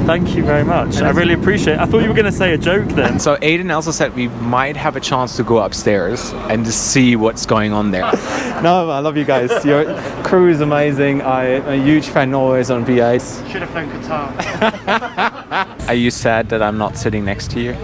Thank you very much. I really appreciate it. I thought you were going to say a joke then. So Aidan also said we might have a chance to go upstairs and to see what's going on there. No, I love you guys. Your crew is amazing. I'm a huge fan always on V8. Should have flown Qatar. Are you sad that I'm not sitting next to you?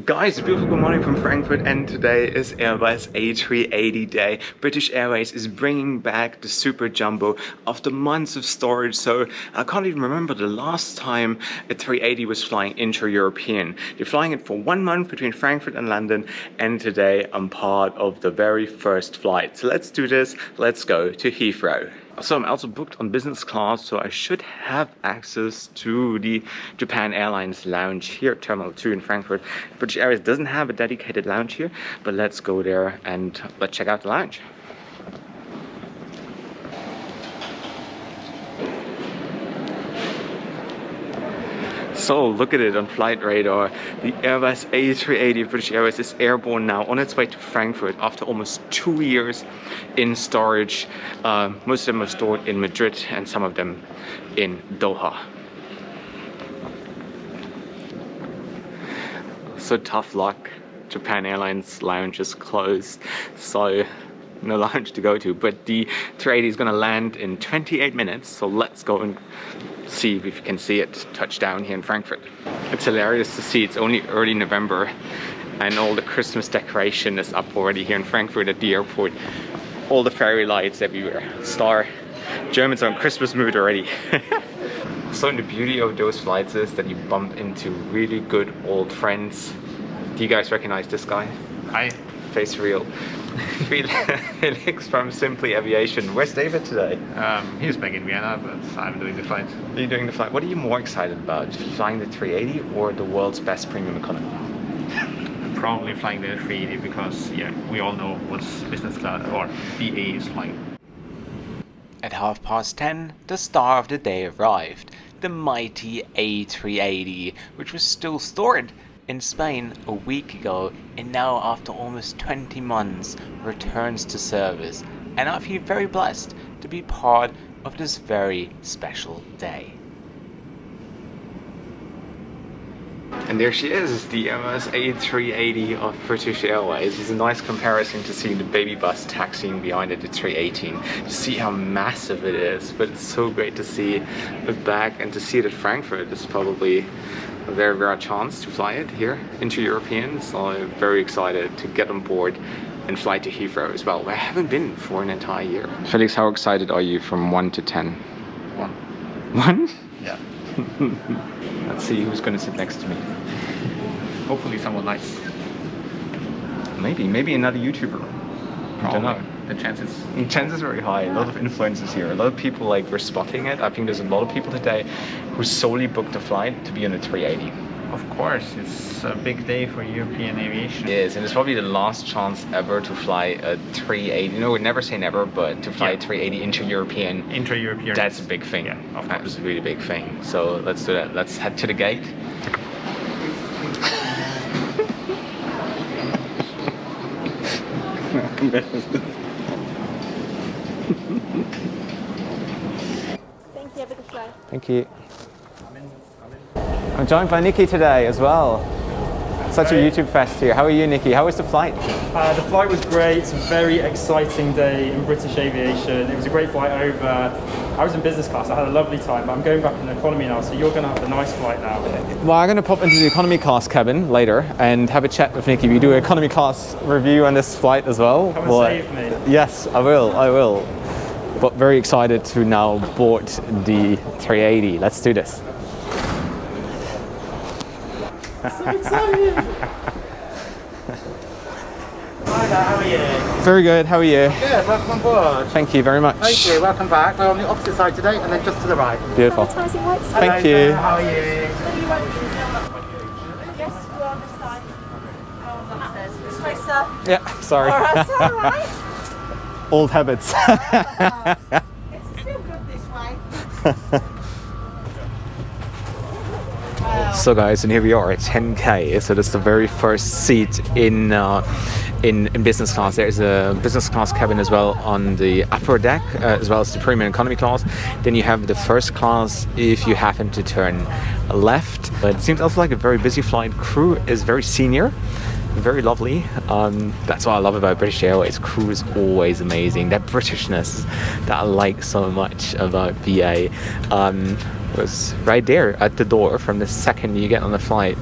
Guys, beautiful good morning from Frankfurt, and today is Airbus A380 day. British Airways is bringing back the Super Jumbo after months of storage, so I can't even remember the last time a 380 was flying intra-European. They're flying it for 1 month between Frankfurt and London, and today I'm part of the very first flight. So let's do this, let's go to Heathrow. So I'm also booked on business class, so I should have access to the Japan Airlines lounge here at Terminal 2 in Frankfurt. British Airways doesn't have a dedicated lounge here, but let's go there and let's check out the lounge. So look at it on flight radar. The Airbus A380 of British Airways is airborne now on its way to Frankfurt after almost 2 years in storage. Most of them are stored in Madrid and some of them in Doha. So tough luck. Japan Airlines lounge is closed, so no lounge to go to, but the 380 is going to land in 28 minutes, so let's go and see if you can see it touch down here in Frankfurt. It's hilarious to see it's only early November and all the Christmas decoration is up already here in Frankfurt at the airport. All the fairy lights everywhere. Germans are in Christmas mood already. So the beauty of those flights is that you bump into really good old friends. Do you guys recognize this guy? Hi. Face real. Felix from Simply Aviation. Where's David today? He's back in Vienna, but I'm doing the flight. Are you doing the flight? What are you more excited about? Flying the 380 or the world's best premium economy? Probably flying the 380 because we all know what's business class or BA is flying. At 10:30, the star of the day arrived. The mighty A380, which was still stored in Spain a week ago, and now after almost 20 months returns to service, and I feel very blessed to be part of this very special day. And there she is, the Airbus A380 of British Airways. It's a nice comparison to seeing the baby bus taxiing behind it, the 318, to see how massive it is, but it's so great to see it back and to see it at Frankfurt. It's probably a very rare chance to fly it here into European, so I'm very excited to get on board and fly to Heathrow as well, where I haven't been for an entire year. Felix, how excited are you from 1 to 10? 1. 1? Yeah. Let's see who's going to sit next to me. Hopefully someone nice. Maybe another YouTuber. I don't know. The chances. The chance is very high. A lot of influencers here. A lot of people were spotting it. I think there's a lot of people today who solely booked a flight to be on a 380. Of course, it's a big day for European aviation. It is, and it's probably the last chance ever to fly a 380. You know, we never say never, but to fly a 380 intra-European. Intra-European. That's a big thing. Yeah, of course. That's a really big thing. So let's do that. Let's head to the gate. Thank you, have a good flight. Thank you. I'm joined by Nikki today as well. Such a YouTube fest here. How are you, Nikki? How was the flight? The flight was great. It's a very exciting day in British aviation. It was a great flight over. I was in business class. I had a lovely time, but I'm going back in economy now, so you're going to have the nice flight now. Well, I'm going to pop into the economy class cabin later and have a chat with Nikki. We do an economy class review on this flight as well. Come and save me. Yes, I will. But very excited to now board the 380. Let's do this. So excited! Hi there, how are you? Very good, how are you? Good, welcome on board. Thank you very much. Thank you, welcome back. We're on the opposite side today and then just to the right. Beautiful. Advertising lights. Thank you. How are you? Yes, we're on this side. Oh, upstairs. This way, sir. Yeah, sorry. All right, all right. Old habits. It's still good this way. So guys, and here we are at 10K, so that's the very first seat in in business class. There's a business class cabin as well on the upper deck, as well as the premium economy class. Then you have the first class if you happen to turn left. But it seems also like a very busy flight. Crew is very senior, very lovely. That's what I love about British Airways. Crew is always amazing. That Britishness that I like so much about BA was right there at the door. From the second you get on the flight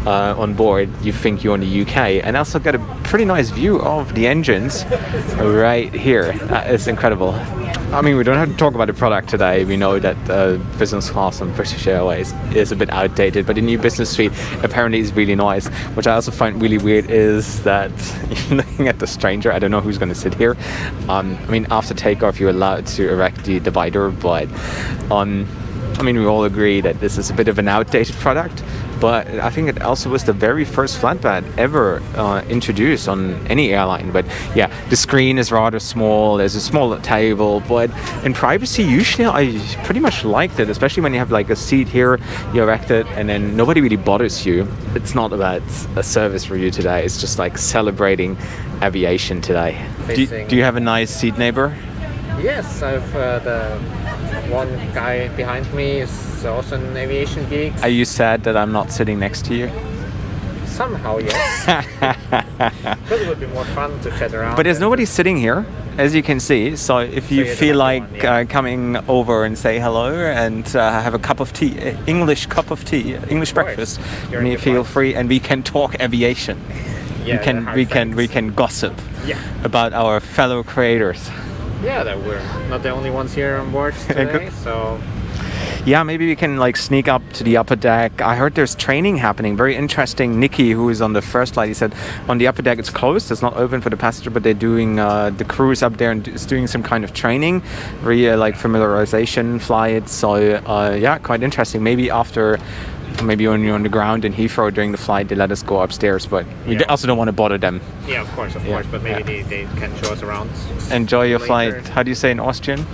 on board, you think you're in the UK, and also got a pretty nice view of the engines right here. That is incredible. I mean, we don't have to talk about the product today. We know that business class on British Airways is a bit outdated, but the new business suite apparently is really nice. Which I also find really weird is that looking at the stranger, I don't know who's going to sit here. I mean, after takeoff, you're allowed to erect the divider, but I mean, we all agree that this is a bit of an outdated product, but I think it also was the very first flatbed ever introduced on any airline. But yeah, the screen is rather small, there's a small table, but in privacy, usually I pretty much liked it, especially when you have like a seat here, you erect it, and then nobody really bothers you. It's not about a service review today, it's just like celebrating aviation today. Do you have a nice seat neighbor? Yes, I've the one guy behind me is also an aviation geek. Are you sad that I'm not sitting next to you? Somehow, yes. Because it would be more fun to chat around. But there's nobody sitting here, as you can see. So if you feel like coming over and say hello and have a cup of tea, English breakfast, you feel free, and we can talk aviation. Yeah, we can gossip about our fellow creators. Yeah, that we're not the only ones here on board today, so... Yeah, maybe we can like sneak up to the upper deck. I heard there's training happening. Very interesting. Nikki, who is on the first flight, he said on the upper deck it's closed. It's not open for the passenger, but they're doing the crew is up there and is doing some kind of training, like familiarization flights. So yeah, quite interesting. Maybe when you're on the ground in Heathrow during the flight, they let us go upstairs, but we also don't want to bother them. Yeah, of course, but maybe they can show us around. Enjoy your flight. How do you say in Austrian?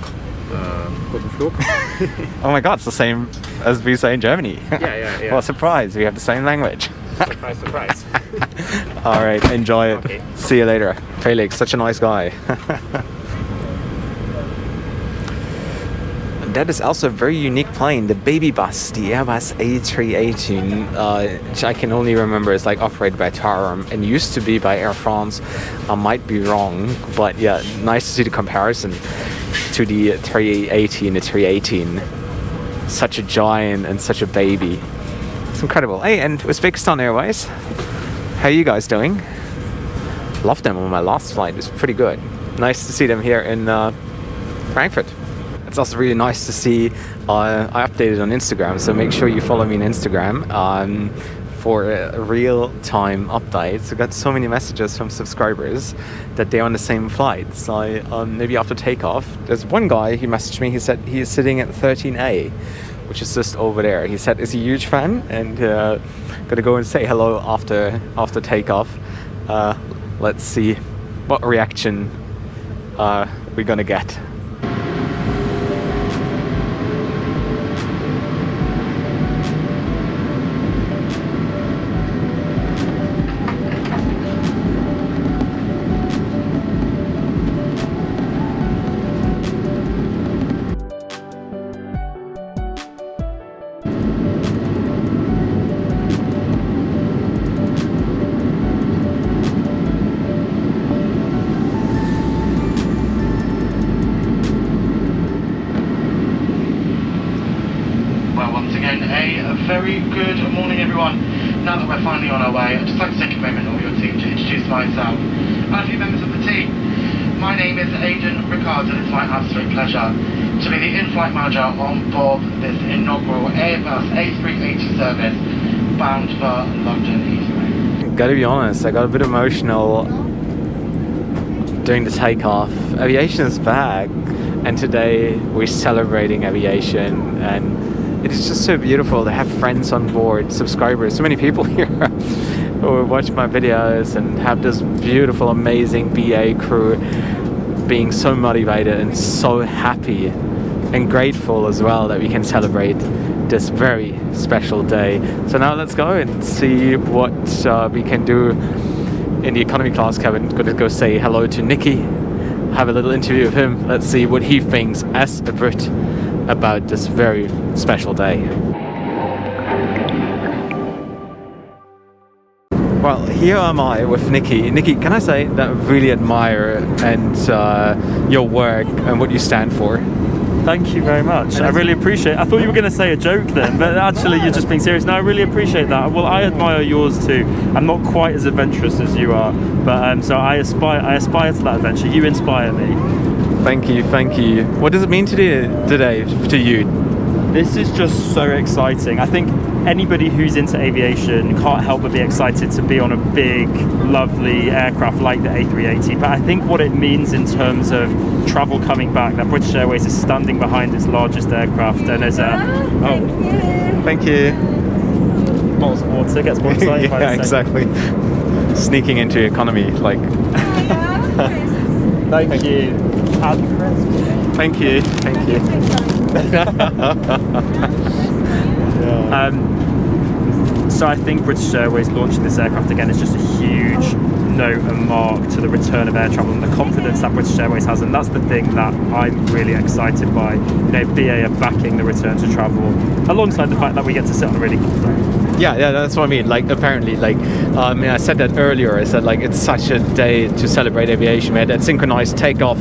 Guten Flug. Oh my god, it's the same as we say in Germany. Yeah. What a surprise, we have the same language. Surprise. All right, enjoy it. Okay. See you later. Felix, such a nice guy. That is also a very unique plane, the baby bus, the Airbus A380, which I can only remember is like operated by TAROM and used to be by Air France. I might be wrong, but yeah, nice to see the comparison to the 380 and the 318. Such a giant and such a baby. It's incredible. Hey, and Uzbekistan Airways, how are you guys doing? Loved them on my last flight, it was pretty good. Nice to see them here in Frankfurt. It's also really nice to see, I updated on Instagram, so make sure you follow me on Instagram for real-time updates. I got so many messages from subscribers that they're on the same flight. So maybe after takeoff, there's one guy, he messaged me, he said he is sitting at 13A, which is just over there. He said he's a huge fan and gotta go and say hello after takeoff. Let's see what reaction we're gonna get. Very good morning everyone. Now that we're finally on our way, I'd just like to take a moment of your team to introduce myself and a few members of the team. My name is Aidan Rickard and it's my absolute pleasure to be the in-flight manager on board this inaugural Airbus A380 service bound for London Heathrow. Gotta be honest, I got a bit emotional during the takeoff. Aviation is back and today we're celebrating aviation, and it is just so beautiful to have friends on board, subscribers, so many people here who watch my videos and have this beautiful, amazing BA crew being so motivated and so happy and grateful as well that we can celebrate this very special day. So now let's go and see what we can do in the economy class cabin. Gonna go say hello to Nicky, have a little interview with him. Let's see what he thinks as a Brit about this very special day. Well, here am I with Nicky. Nicky, can I say that I really admire and your work and what you stand for? Thank you very much. I really appreciate it. I thought you were going to say a joke then, but actually you're just being serious. No, I really appreciate that. Well, I admire yours too. I'm not quite as adventurous as you are, but so I aspire to that adventure. You inspire me. Thank you, thank you. What does it mean today to you? This is just so exciting. I think anybody who's into aviation can't help but be excited to be on a big, lovely aircraft like the A380. But I think what it means in terms of travel coming back, that British Airways is standing behind its largest aircraft, and as a Thank you. bottles of water gets more excited. Yeah, exactly. Sneaking into economy, like. Thank you. Thank you. Thank you. So I think British Airways launching this aircraft again is just a huge note and mark to the return of air travel and the confidence that British Airways has, and that's the thing that I'm really excited by. You know, BA are backing the return to travel alongside the fact that we get to sit on a really cool plane. Yeah, that's what I mean. Like, apparently, like, I said that earlier. I said, like, it's such a day to celebrate aviation. We had that synchronized takeoff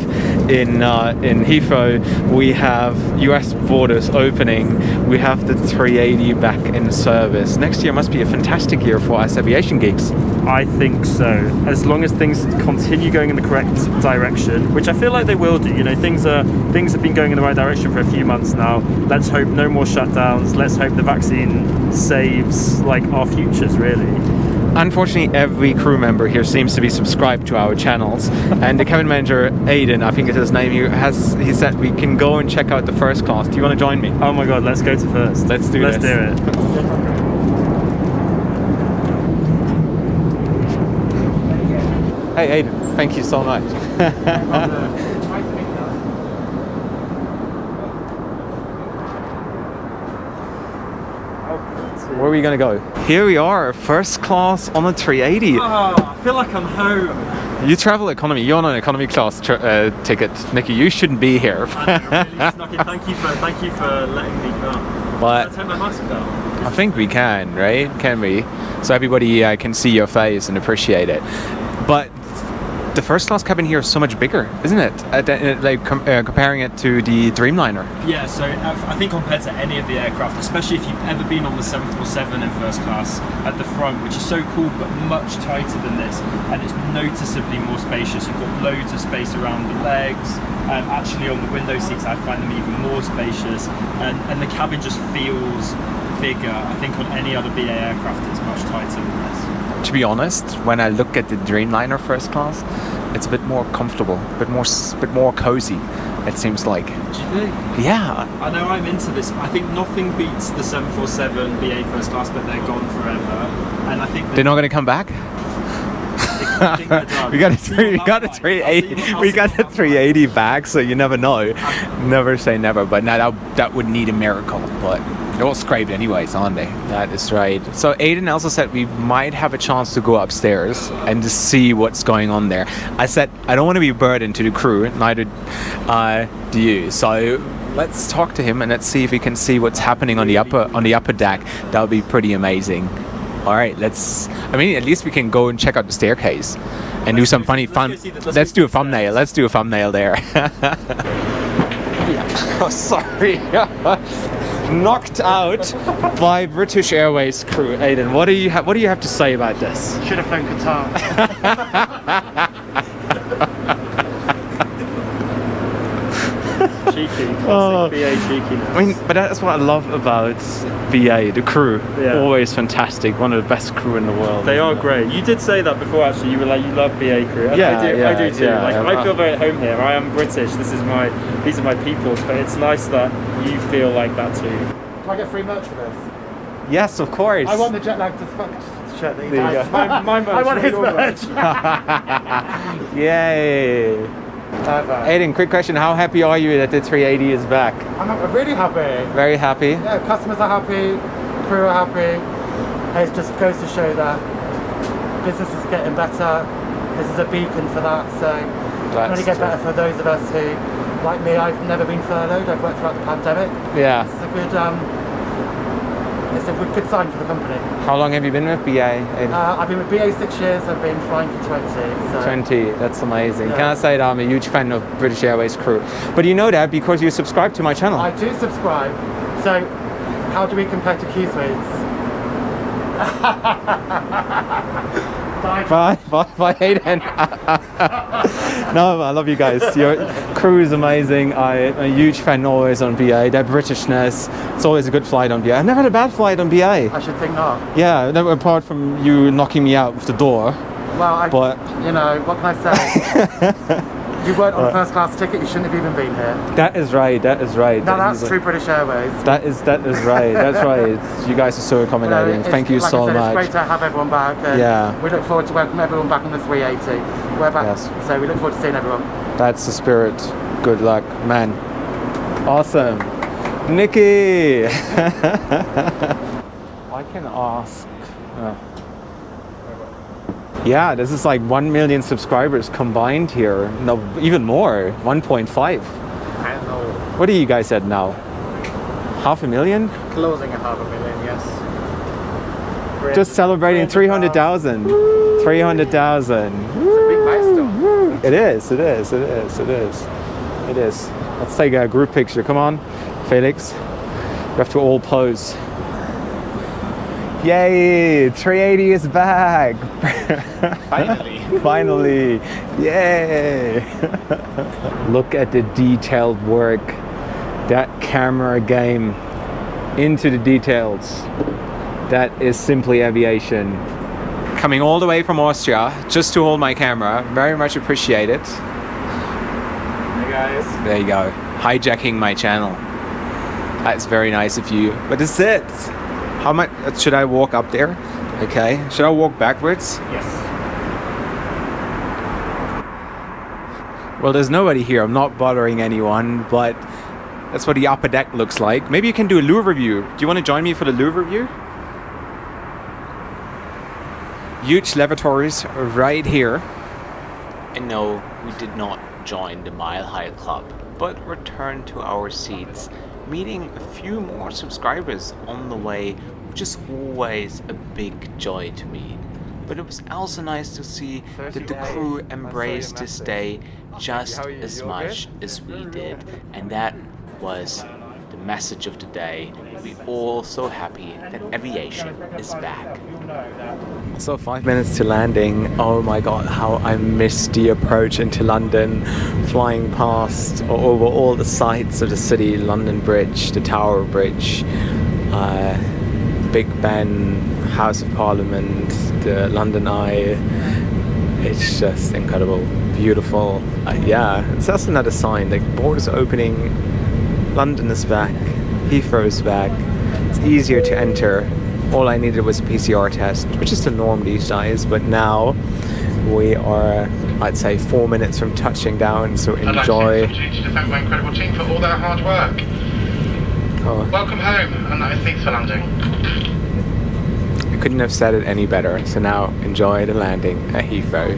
in Heathrow. We have US borders opening. We have the 380 back in service. Next year must be a fantastic year for us aviation geeks. I think so. As long as things continue going in the correct direction, which I feel like they will do. You know, things have been going in the right direction for a few months now. Let's hope no more shutdowns. Let's hope the vaccine saves like our futures, really. Unfortunately, every crew member here seems to be subscribed to our channels, and the cabin manager Aiden, I think it's his name, he said we can go and check out the first class. Do you want to join me? Oh my god, let's go to first. Let's do it. Hey Aiden, thank you so much. Where are we gonna go? Here we are, first class on a 380. Oh, I feel like I'm home. You travel economy. You're on an economy class ticket, Nicky. You shouldn't be here. I really snuck in. Thank you for letting me come. But Can I take my mask off? I think we can, right? Can we? So everybody can see your face and appreciate it. But the first class cabin here is so much bigger, isn't it? Comparing it to the Dreamliner. Yeah, so I think compared to any of the aircraft, especially if you've ever been on the 747 in first class at the front, which is so cool but much tighter than this, and it's noticeably more spacious. You've got loads of space around the legs, and actually on the window seats I find them even more spacious, and the cabin just feels bigger. I think on any other BA aircraft it's much tighter than this. To be honest, when I look at the Dreamliner first class, it's a bit more comfortable, a bit more cozy, it seems like. Do you think? Yeah. I know I'm into this. I think nothing beats the 747 BA first class, but they're gone forever. And I think they're not going to come back. we got a 380 back, so you never know. Never say never, but now that would need a miracle. But they're all scraped anyways, aren't they? That is right. So Aiden also said we might have a chance to go upstairs and to see what's going on there. I said I don't want to be a burden to the crew, neither do you. So let's talk to him and let's see if we can see what's happening on the upper deck. That would be pretty amazing. All right, at least we can go and check out the staircase and do some fun. Let's do a thumbnail. Let's do a thumbnail there. Oh, sorry. Knocked out by British Airways crew. Aiden, what do you have to say about this? Should have flown Qatar. Cheeky, classic BA cheekiness. I mean, but that's what I love about BA, the crew. Yeah. Always fantastic, one of the best crew in the world. They are great. You did say that before, actually. You were like, you love BA crew. And Yeah, I do too. yeah, I feel very at home here. I am British. These are my peoples. But it's nice that you feel like that too. Do I get free merch for this? Yes, of course. I want the jet lag to fuck shirt that he There you does. go. My merch. I want his merch. Yay. Aiden, quick question. How happy are you that the 380 is back? I'm really happy. Very happy? Yeah, customers are happy, crew are happy. It just goes to show that business is it's getting better. This is a beacon for that, so it can only get better for those of us who, like me, I've never been furloughed. I've worked throughout the pandemic. Yeah. It's a good sign for the company. How long have you been with BA? I've been with BA 6 years. I've been flying for 20. So. 20, that's amazing. Yeah. Can I say that I'm a huge fan of British Airways crew? But you know that because you subscribe to my channel. I do subscribe. So, how do we compare to Q3s? Bye, Hayden. No, I love you guys. Your crew is amazing. I'm a huge fan always on BA. Their Britishness. It's always a good flight on BA. I've never had a bad flight on BA. I should think not. Yeah, apart from you knocking me out with the door. Well, you know, what can I say? You weren't on first class ticket, you shouldn't have even been here. That is right, that is right. No, that's true British Airways. That is right, that's right. You guys are so accommodating. Thank you so much. It's great to have everyone back. Yeah. We look forward to welcoming everyone back on the 380. We're back, Yes. so we look forward to seeing everyone. That's the spirit. Good luck, man. Awesome. Nikki! I can ask. Yeah, this is like 1 million subscribers combined here. No, even more. 1.5. I don't know. What are you guys at now? 500,000? Closing at 500,000, yes. Just celebrating 300,000. 300,000. It's a big milestone. It is. Let's take a group picture. Come on, Felix. We have to all pose. Yay! 380 is back! Finally! Yay! Look at the detailed work. That camera game into the details. That is simply aviation. Coming all the way from Austria just to hold my camera. Very much appreciate it. Hey guys. There you go. Hijacking my channel. That's very nice of you. But this is it. How much should I walk up there? Okay. Should I walk backwards? Yes. Well, there's nobody here. I'm not bothering anyone, but that's what the upper deck looks like. Maybe you can do a Louvre review. Do you want to join me for the Louvre review? Huge lavatories right here. And no, we did not join the Mile High Club, but returned to our seats, meeting a few more subscribers on the way, which is always a big joy to me. But it was also nice to see that the crew embraced this day just as much as we did, and that was the message of the day. We're all so happy that aviation is back. So 5 minutes to landing. Oh my god, how I missed the approach into London, flying past or over all the sights of the city, London Bridge, the Tower Bridge, Big Ben, House of Parliament, the London Eye. It's just incredible, beautiful. Yeah, it's just another sign, like borders opening, London is back, Heathrow is back, it's easier to enter. All I needed was a PCR test, which is the norm these days, but now we are, I'd say, 4 minutes from touching down, so enjoy. I'd like to take the opportunity to thank my incredible team for all their hard work. Oh, Welcome home, and thanks for landing. I couldn't have said it any better, so now enjoy the landing at Heathrow.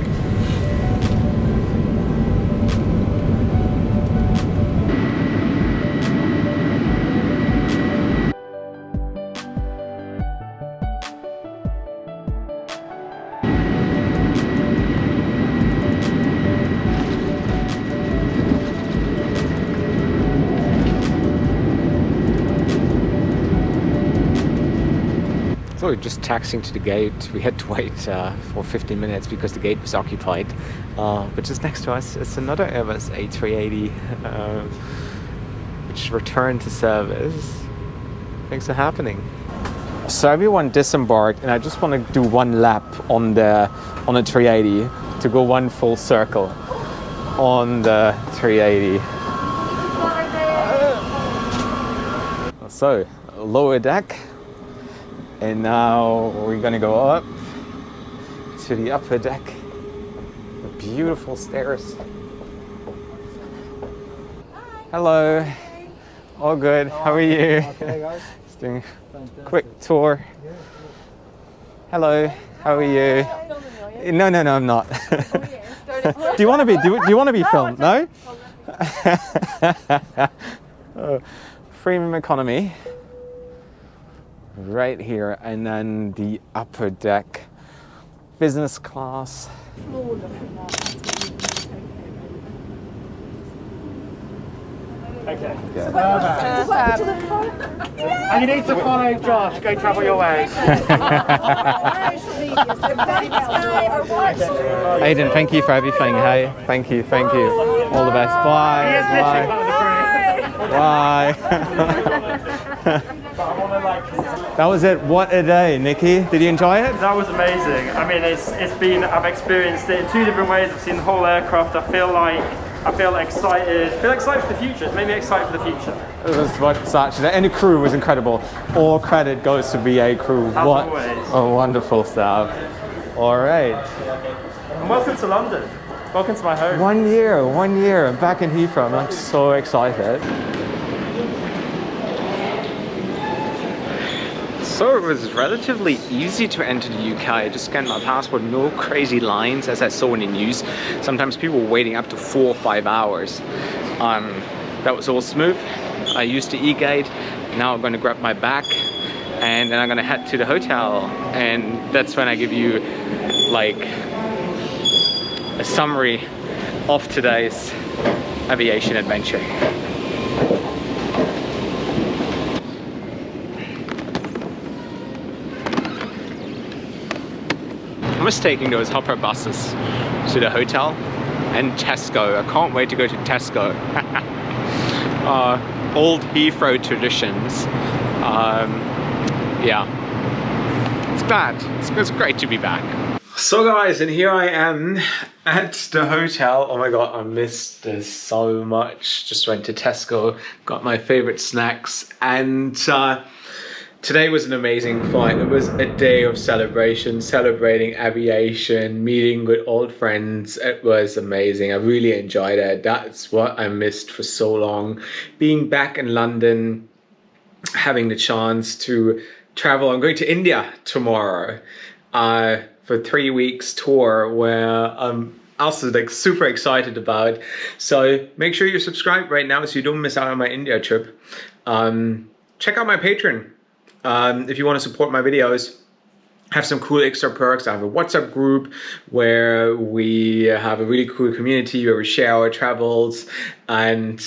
So we're just taxiing to the gate. We had to wait for 15 minutes because the gate was occupied. But just next to us is another Airbus A380, which returned to service. Thanks for happening. So everyone disembarked, and I just want to do one lap on the 380 to go one full circle on the 380. So lower deck. And now we're gonna go up to the upper deck. The beautiful stairs. Hello. All good. How are you? Okay, guys. Just doing a quick tour. Hello. How are you? No, I'm not. Do you want to be? Do you want to be filmed? No. Premium economy. Right here, and then the upper deck, business class. Okay. And you need to follow Josh. Go travel your way. Aidan, thank you for everything. Hey, thank you. All the best. Bye. Bye. That was it. What a day, Nikki. Did you enjoy it? That was amazing. I mean, I've experienced it in two different ways. I've seen the whole aircraft. I feel excited. I feel excited for the future. It's made me excited for the future. It was such. And the crew was incredible. All credit goes to BA crew. As what always. a wonderful staff. All right. And welcome to London. Welcome to my home. 1 year. I'm back in Heathrow. I'm like so excited. So it was relatively easy to enter the UK. I just scanned my passport, no crazy lines as I saw in the news. Sometimes people were waiting up to 4 or 5 hours. That was all smooth. I used the e-gate. Now I'm going to grab my bag and then I'm going to head to the hotel, and that's when I give you like a summary of today's aviation adventure. I was taking those hopper buses to the hotel and Tesco. I can't wait to go to Tesco. Old Heathrow traditions. Yeah, it's glad. It's great to be back. So guys, and here I am at the hotel. Oh my god, I missed this so much. Just went to Tesco, got my favorite snacks, and today was an amazing flight. It was a day of celebration, celebrating aviation, meeting with old friends. It was amazing. I really enjoyed it. That's what I missed for so long. Being back in London, having the chance to travel. I'm going to India tomorrow for a 3 weeks tour where I'm also like super excited about. So make sure you subscribe right now so you don't miss out on my India trip. Check out my Patreon. If you want to support my videos, have some cool extra perks. I have a WhatsApp group where we have a really cool community where we share our travels and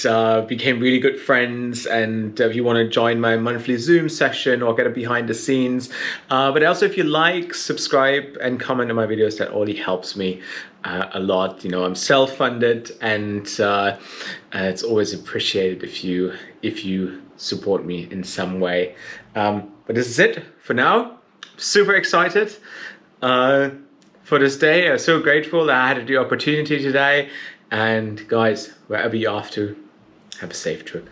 became really good friends. And if you want to join my monthly Zoom session or get a behind the scenes, but also if you like, subscribe and comment on my videos, that only helps me a lot. You know, I'm self-funded, and it's always appreciated if you support me in some way. But this is it for now. Super excited for this day. I'm so grateful that I had the opportunity today. And guys, wherever you're off to, have a safe trip.